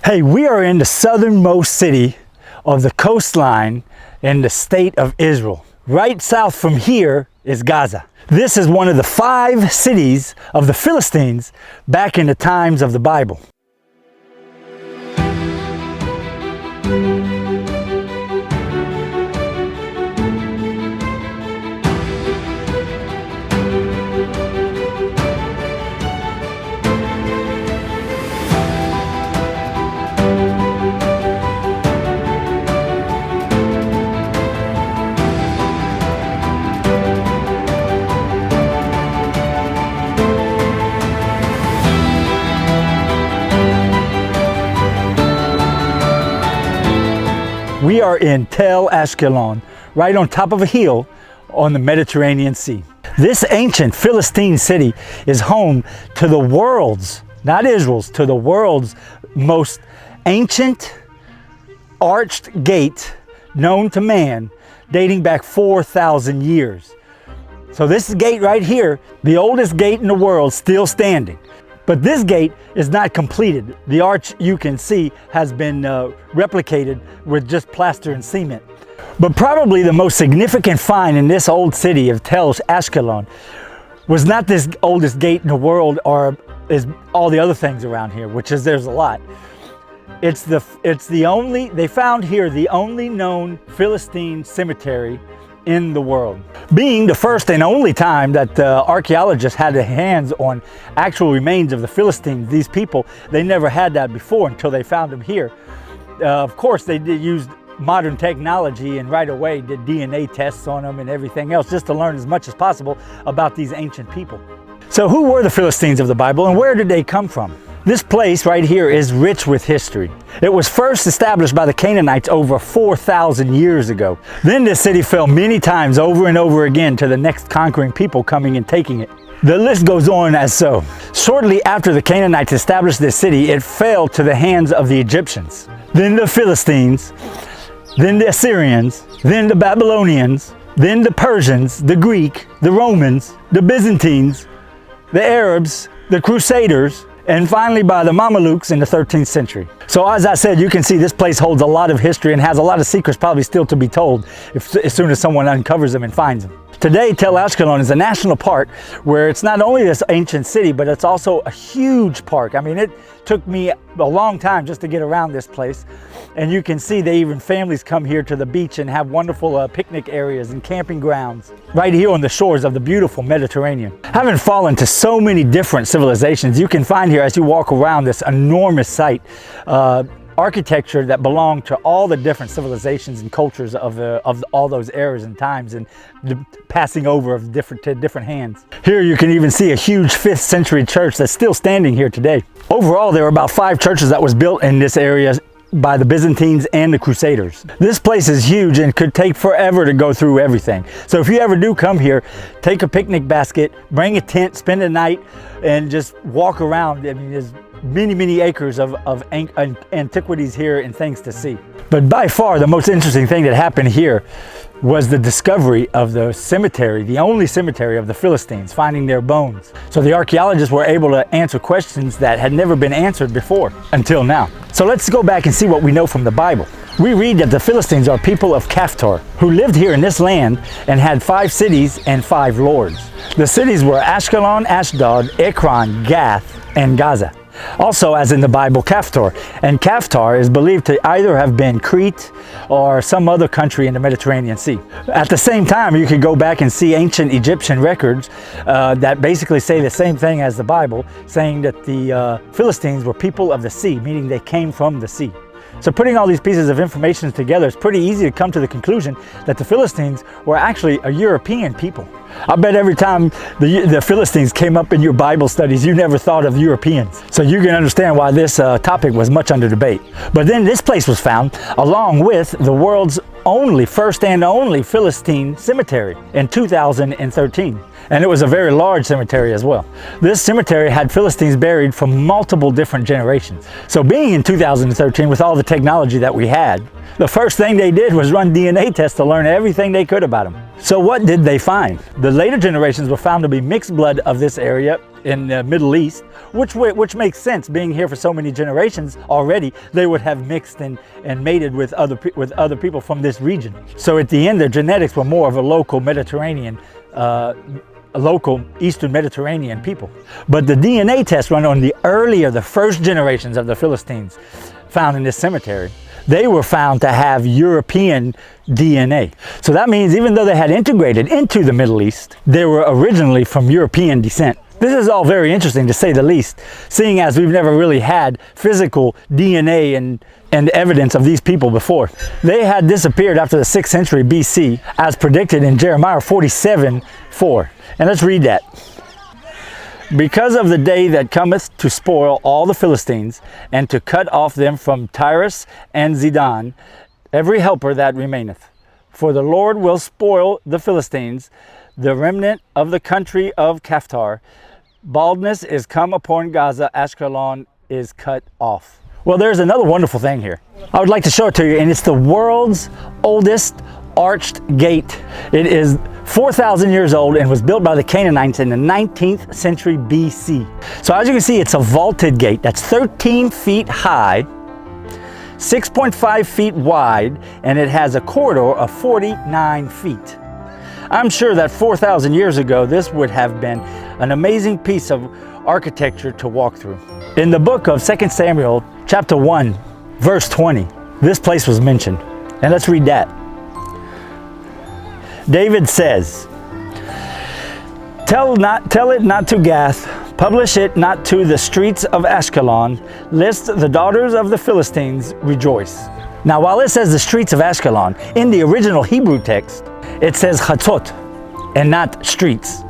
Hey, we are in the southernmost city of the coastline in the state of Israel. Right south from here is Gaza. This is one of the 5 cities of the Philistines back in the times of the Bible. We are in Tel Ascalon, right on top of a hill on the Mediterranean Sea. This ancient Philistine city is home to the world's, not Israel's, to the world's most ancient arched gate known to man, dating back 4,000 years. So this gate right here, the oldest gate in the world, still standing. But this gate is not completed. The arch you can see has been replicated with just plaster and cement. But probably the most significant find in this old city of Tel Ascalon was not this oldest gate in the world, or is all the other things around here, which is there's a lot. They found here the only known Philistine cemetery in the world. Being the first and only time that archaeologists had their hands on actual remains of the Philistines, these people, they never had that before until they found them here. Of course, they did use modern technology and right away did DNA tests on them and everything else just to learn as much as possible about these ancient people. So who were the Philistines of the Bible and where did they come from? This place right here is rich with history. It was first established by the Canaanites over 4,000 years ago. Then this city fell many times over and over again to the next conquering people coming and taking it. The list goes on as so. Shortly after the Canaanites established this city, it fell to the hands of the Egyptians, then the Philistines, then the Assyrians, then the Babylonians, then the Persians, the Greek, the Romans, the Byzantines, the Arabs, the Crusaders, and finally by the Mamelukes in the 13th century. So as I said, you can see this place holds a lot of history and has a lot of secrets probably still to be told as soon as someone uncovers them and finds them. Today, Tel Ascalon is a national park where it's not only this ancient city, but it's also a huge park. I mean, it took me a long time just to get around this place. And you can see families come here to the beach and have wonderful picnic areas and camping grounds right here on the shores of the beautiful Mediterranean. Having fallen to so many different civilizations, you can find here as you walk around this enormous site, architecture that belonged to all the different civilizations and cultures of all those eras and times, and the passing over of different hands. Here you can even see a huge 5th century church that's still standing here today. Overall, there were about 5 churches that was built in this area by the Byzantines and the Crusaders. This place is huge and could take forever to go through everything. So if you ever do come here, take a picnic basket, bring a tent, spend a night, and just walk around. I mean, there's many acres of antiquities here and things to see. But by far the most interesting thing that happened here was the discovery of the cemetery, the only cemetery of the Philistines, finding their bones. So the archaeologists were able to answer questions that had never been answered before until now. So let's go back and see what we know from the Bible. We read that the Philistines are people of Caphtor who lived here in this land and had 5 cities and 5 lords. The cities were Ashkelon, Ashdod, Ekron, Gath, and Gaza. Also, as in the Bible, Caphtor. And Caphtor is believed to either have been Crete or some other country in the Mediterranean Sea. At the same time, you could go back and see ancient Egyptian records that basically say the same thing as the Bible, saying that the Philistines were people of the sea, meaning they came from the sea. So putting all these pieces of information together, it's pretty easy to come to the conclusion that the Philistines were actually a European people. I bet every time the Philistines came up in your Bible studies, you never thought of Europeans. So you can understand why this topic was much under debate. But then this place was found along with the world's first and only Philistine cemetery in 2013. And it was a very large cemetery as well. This cemetery had Philistines buried from multiple different generations. So being in 2013 with all the technology that we had, The first thing they did was run DNA tests to learn everything they could about them. So what did they find? The later generations were found to be mixed blood of this area in the Middle East, which makes sense. Being here for so many generations already, they would have mixed and mated with other people from this region. So at the end, their genetics were more of a local Mediterranean, local Eastern Mediterranean people. But the DNA test run on the first generations of the Philistines found in this cemetery, they were found to have European DNA. So that means even though they had integrated into the Middle East, they were originally from European descent. This is all very interesting to say the least, seeing as we've never really had physical DNA and evidence of these people before. They had disappeared after the 6th century BC, as predicted in Jeremiah 47:4. And let's read that. Because of the day that cometh to spoil all the Philistines, and to cut off them from Tyrus and Zidon, every helper that remaineth. For the Lord will spoil the Philistines, the remnant of the country of Caphtar. Baldness is come upon Gaza, Ashkelon is cut off. Well, there's another wonderful thing here. I would like to show it to you, and it's the world's oldest arched gate. It is 4,000 years old and was built by the Canaanites in the 19th century BC. So as you can see, it's a vaulted gate that's 13 feet high, 6.5 feet wide, and it has a corridor of 49 feet. I'm sure that 4,000 years ago, this would have been an amazing piece of architecture to walk through. In the book of 2 Samuel, chapter 1, verse 20, this place was mentioned. And let's read that. David says, Tell it not to Gath, publish it not to the streets of Ashkelon, lest the daughters of the Philistines rejoice. Now, while it says the streets of Ashkelon, in the original Hebrew text, it says chatzot and not streets.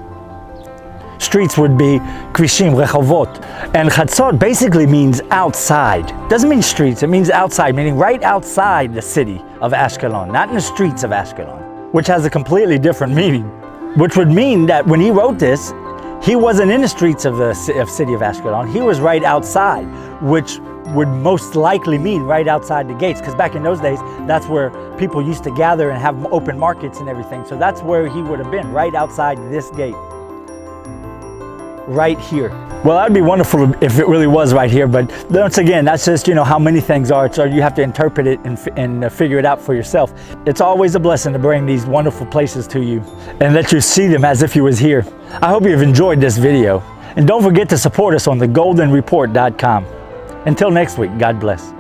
Streets would be krishim, rechavot. And chatzot basically means outside. Doesn't mean streets, it means outside, meaning right outside the city of Ashkelon, not in the streets of Ashkelon, which has a completely different meaning. Which would mean that when he wrote this, he wasn't in the streets of the city of Ashkelon, he was right outside, which would most likely mean right outside the gates, because back in those days, that's where people used to gather and have open markets and everything. So that's where he would have been, right outside this gate. Right here. Well, that'd be wonderful if it really was right here, but once again, that's just, how many things are, so you have to interpret it and figure it out for yourself. It's always a blessing to bring these wonderful places to you and let you see them as if you was here. I hope you've enjoyed this video, and don't forget to support us on thegoldenreport.com. Until next week, God bless.